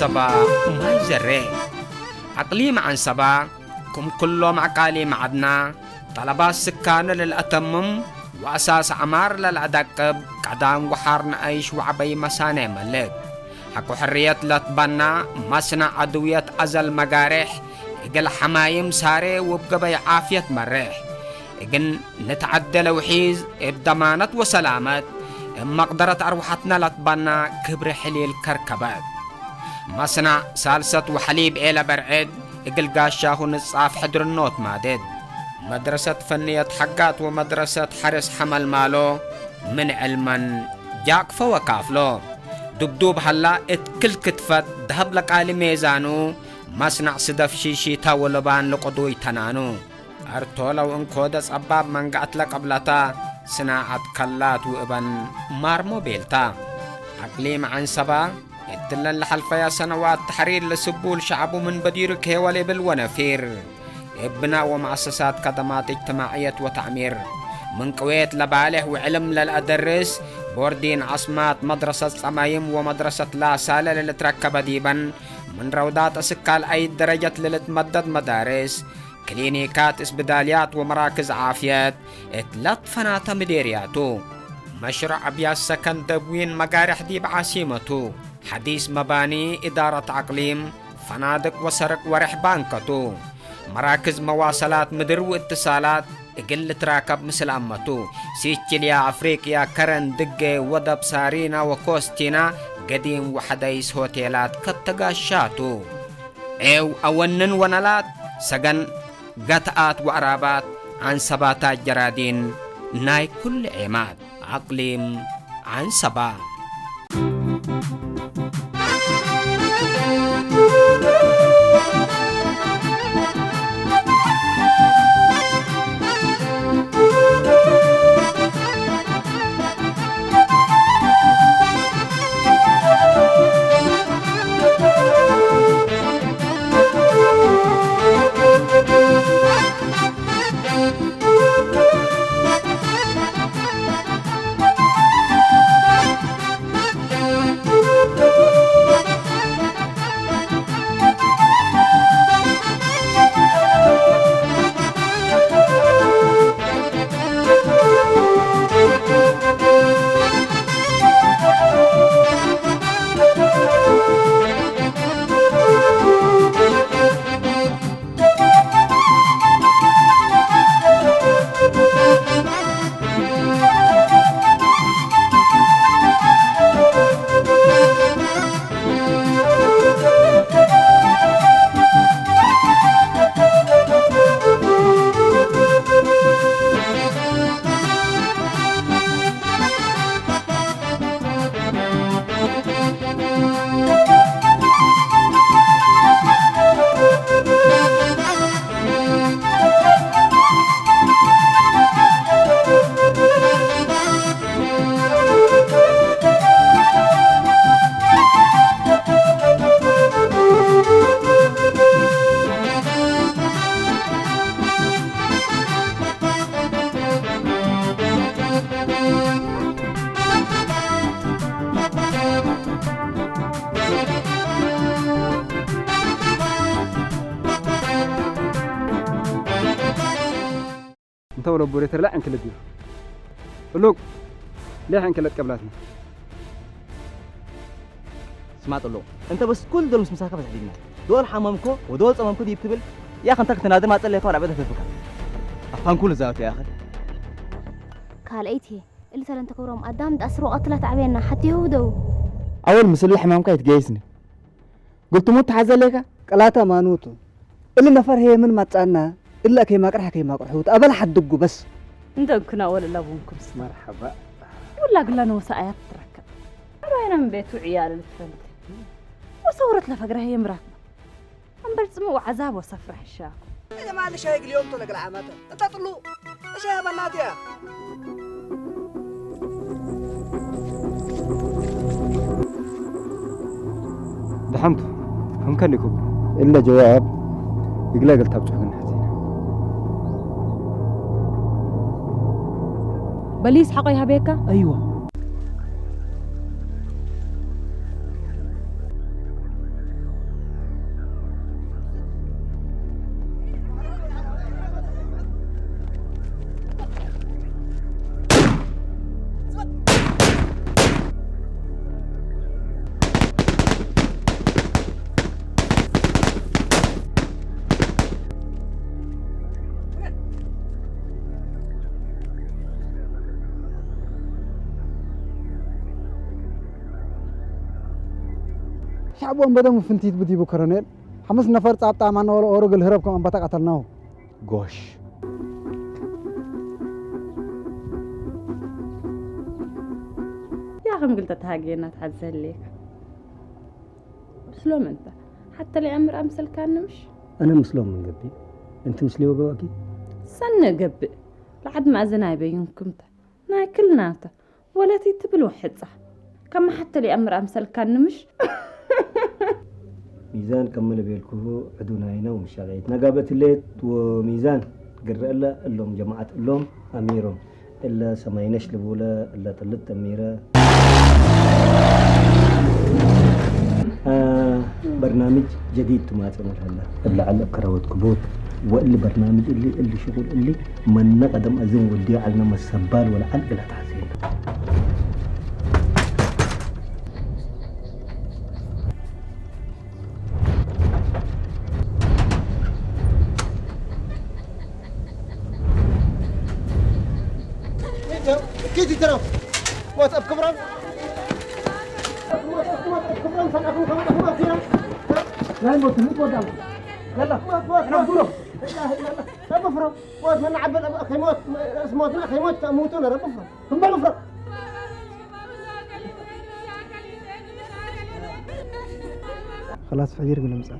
عنصبا ما يزري أقليم عنصبا كم كلهم عقالي معدنا طلبات سكان للأتمم وأساس عمار للأدقب قدام وحارنا أيش وعبي مسانة ملك حكو حرية لتبنا مصنع عدوية أزل مقارح إقل حمايم ساري وبقبي عافية مريح إقن نتعدل وحيز بضمانة وسلامة مقدرة أروحتنا لتبنا كبر حليل كركبات مصنع سالسة وحليب إلى برعد إقل قاشاه نصاف حدر النوت مادد مدرسة فنية حقات ومدرسة حرس حمل مالو من علما جاقفة وكافلو دبدوب هلا اتكل كتفت دهب لك آلي ميزانو مصنع صدف شيشي تاولبان لقضوي تنانو أرطولو انكودس أباب منقعت لك قبلتا صناعة كلات وإبن مارمو بيلتا أقليم عنصبا اتلن لحلفيا سنوات تحرير لسبول شعبو من بديرك هيوالي بالونفير بناء ومؤسسات خدمات اجتماعية وتعمير من قويت لبالح وعلم للأدرس بوردين عصمات مدرسة صمايم ومدرسة لا سالة للتركب ديبا من روضات أسكال أي درجة للتمدد مدارس كلينيكات اسبداليات ومراكز عافيات اتلت فناتا مديرياتو مشروع أبياس سكن دبوين مقارح ديب عاصمتو حديث مباني إدارة عقليم فنادق وسرق ورح بانكتو مراكز مواصلات مدر واتصالات اقل تراكب مثل أمتو سيتشيليا أفريقيا كرن دقة ودب سارينا وكوستينا قديم وحديث هوتيلات كتغاشاتو أونن ونلات سجن قطعات وعرابات عن سباتات جرادين ناي كل عماد أقليم عن سبا انت وربوريتر لا انك لدي لوك ليه انك قبلاتنا سمعت له انت بس كل دول مساكه بتعدينا دول حمامكو ودول صمامكو دي بتبل يا اخي انت تنادر ما تصلي كور عبده تفكر افان كل زاوت يا اخي كالأيتي اللي ترى انت كورهم قدام تأسروا قتلت عبينا حتى يهودوا اول مسل حمامك يتجيسني قلت موت حزلك قلاتا مانوتو اللي نفر هي من ما تصانا الا كيما قرح كيما قرحوت ابل حدقوا بس انت كنا ولا لابونكم مرحبا ولا قلنا وسايات تركب انا من بيتو عيال الفنت وصورت لفقره هي مراكبه ام برسموا عذاب وصفرح الشاكو يا ما ليش هيك اليوم طلق العامات انت طلوا ايش يا بنات يا دحمت هم كان لكم الا جواب يقلق التابع حقنا حزينه بليس حقيها بيكا ايوه شعبهم بدهم فنتيت بديبو كرنيل 5 نفر صابطا ما نقول اورغ الهربكم انبتا قتلناه غوش يا أخي قلت تهاجينا تعزل ليك مسلم أنت حتى لأمر أمثل كان مش أنا مسلم من قبي أنت مسلي وقواكي سنة قبي لعد ما زنا يبينكم ناكلنا ولا تيتبل واحد صح كما حتى لأمر أمثل كان مش ميزان كمل بيلكو عدونا هنا ومشاغيت نقابة الليت وميزان قرر إلا اللهم جماعة اللهم أميرهم إلا سماينش لبولا إلا طلت أميرة برنامج جديد تماثل هلا إلا على كروت كبوت واللي برنامج اللي شغل اللي من نقدم أزم ودي على نم السبال ولا علق لا تحسين كيف ترى موت أب كبران كبران صنع أخوه كمان فينا لا يموت يلا أنا بقوله لا بفرق موت من عبد أخي موت موت من أخي موت تموتون رب بفرق ثم بفرق خلاص فجر قلنا مساعد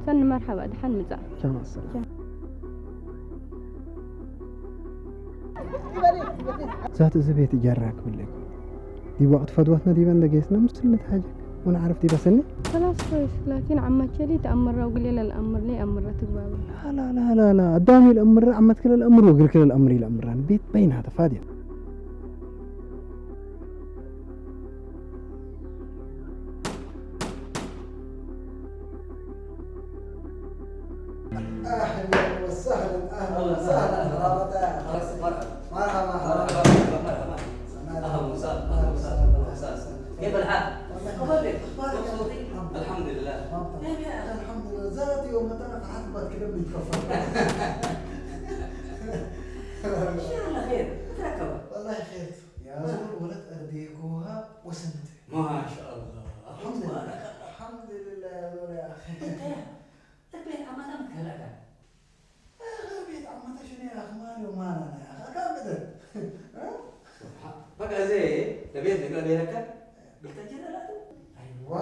سن مرحبا دحن مزع كم السلام ذات الزبيت يجرك بالله دي وقت فدوتنا دي بند جيسنا مسلمة حاجة وانا عرفت دي بسني خلاص كويس لكن عمك لي تأمر وقولي له الأمر لي أمرتك بابا لا قدامي الأمر عمت كل الأمر وقل كل الأمر الأمران بيت بين هذا فادي أهلا وسهلا كيف الحال؟ أخبارك؟ الحمد لله. الحمد لله ذاتي يوم أنا فحطبت كده بيتكفر. إن شاء الله خير. تركب. والله خير. يا زول ولد أرديكوها وسنت. ما شاء الله. الحمد لله. الحمد لله يا زول يا أخي. تبيت عمتك كذا. بيت عمتك شنو يا أخي مالي ومالنا يا أخي أكمل. بقى زي تبيت نقول بينك. قلت كذا لا. أيوة.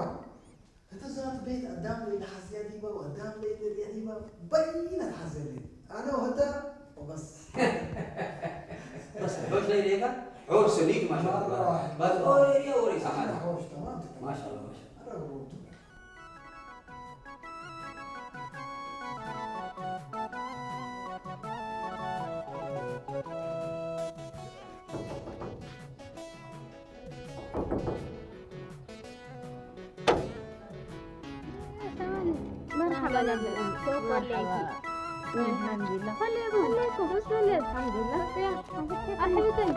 أنت زاد بيت قدام لي الحزية ديبا وقدام لي اليديبا بين الحزية دي. أنا وهدا وبس. بس حوش لي ليك. حوش سليك ما شاء الله. بس أوري سامع. حوش تمام. ما شاء الله ما شاء الله. أنا قلت. مرحبا الحمد لله خليكم بس الحمد لله أحيتين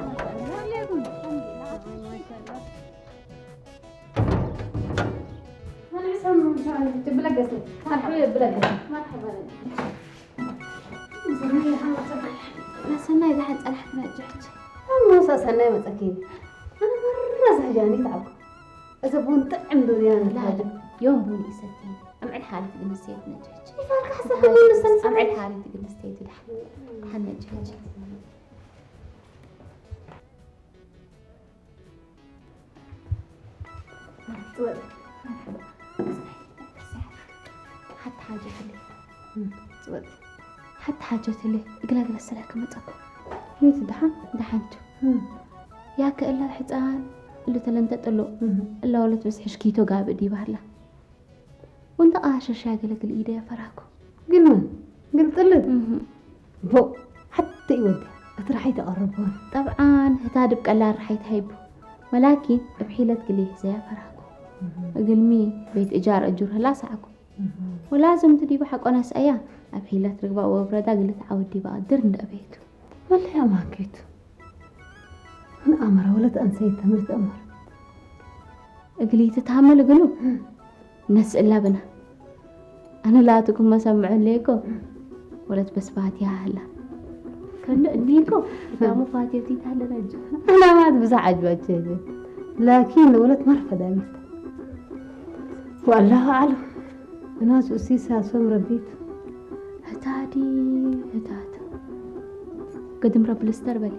خليكم الحمد لله تبلغسي مرحبا بلغسي مرحبا لا سناي ده حد ألحق نجحت موسى سناي مسكين أنا مرة زهجاني تعب إذا بون طعم دنيا لا يوم بوني ستين أمعد حالي تقول نسيت نجحت كيفك حسن خليني نسنس أمعد حالي تقول نسيت دحين نجحت مرحبا حتى حاجة لي حتى حاجة لي قلق السلاك متقو ميت دحنتو ياك إلا الحزان اللي تلنتطلو إلا ولا تمسحش كيتو قاب دي بهلا وانت شاقلك الإيدة يا فراكو قلت لك بو حتى يودي أترحي تقربون طبعا هتادب قلال رحي تهيبو ولكن بحيلة قليه زي فراكو قلمي بيت إيجار أجورها لا سعكو ولازم تدي بحق أنا سأيا بحيلة رقبا وبردا قلت عودي بقدر ندقبيتو والله ما كيتو أنا أمر ولا تنسيت تمرت أمر قلي تتحمل قلو نسأل لبنا أنا لا تكون ما سمع ليكو ولا تبسبات يا هلا كان ليكو يا مفاتيح تيتهلا رجع أنا ما أتبزع عجبت شيء لكن ولد مرفض أمست والله أعلم الناس أسيسها صوم ربيت هتادي هتات قدم رب الاستربلي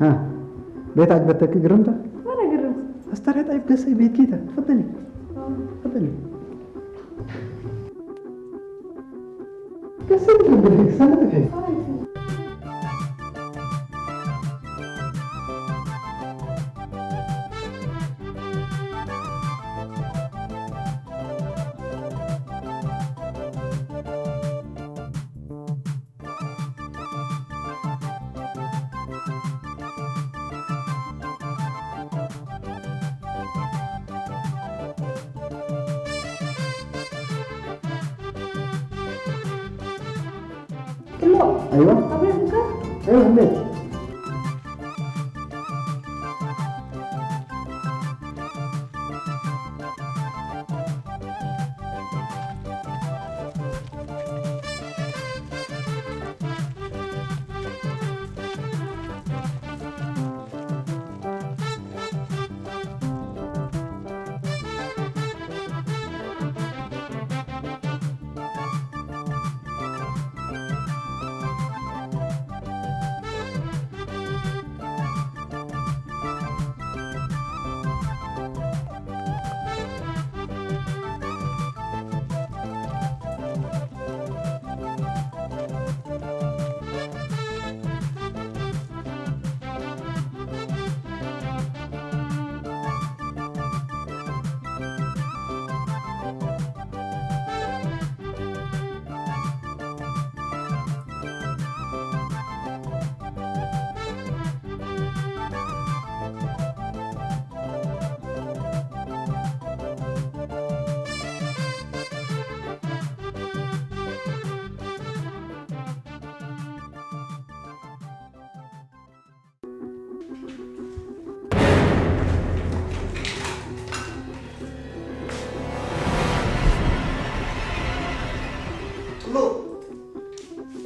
ها بيت عجبتك قرمتها؟ ولا قرمت استريت طيب قصي بيت كده تفضلي تفضلي قصي تفضلي سنتك هي ايوه قبل المكان ايوه هميت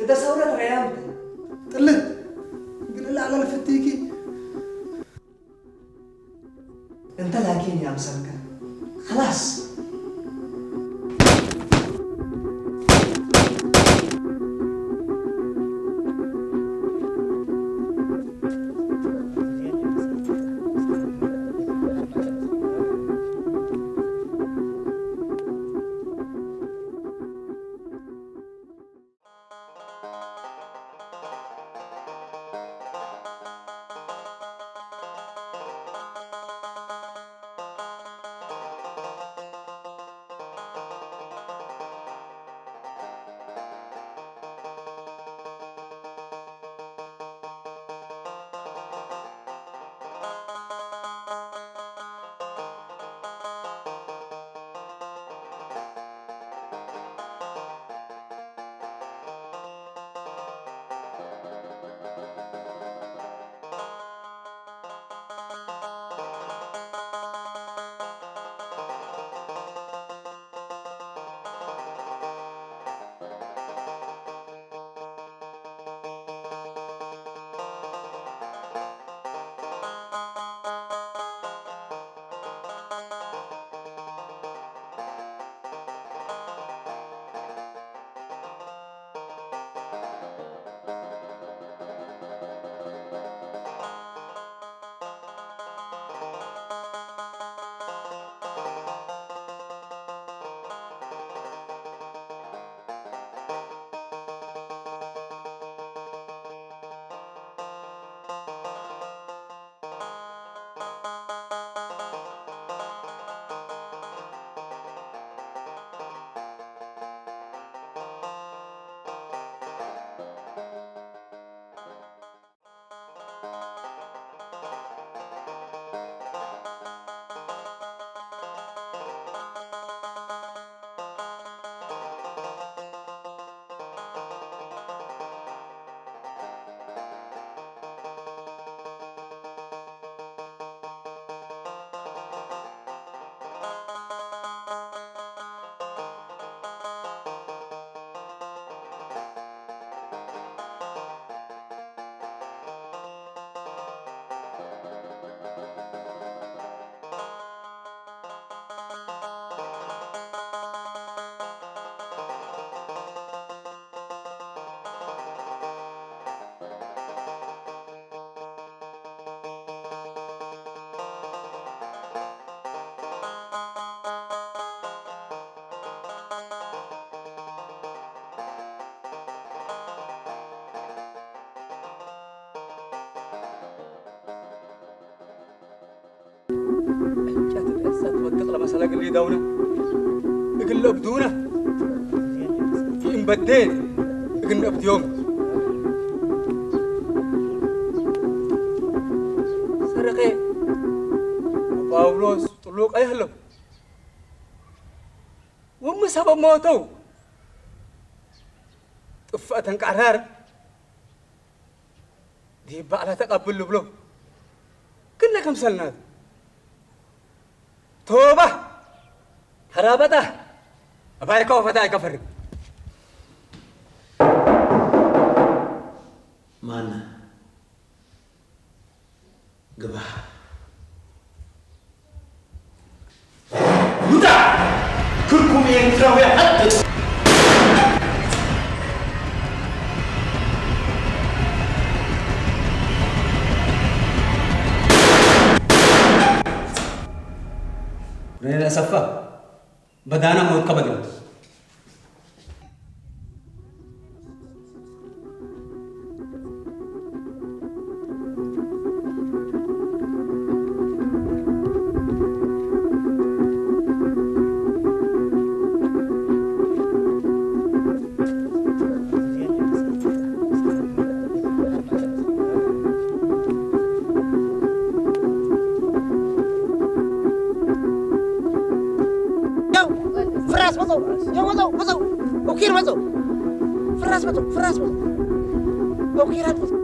إذا سورت ريامتي طلت قل لها على الفتيكي انت لكن يا مسكر خلاص جات الأسات وقت لما سلق اللي داونا يقول له بدونا إن بدين يقول له بديوم سرقي باولوس طلوق أيهلو وم سبب موتو طفأة قرار دي بقى لا تقبل بلو كنا كم سنة توبة هرابته أبارك وفتاي كفر مانا قبا متى كلكم ينتراوي حد رينا سفا بدانا موت كبدنا وكير مزو فراس مزو وكيرات مزو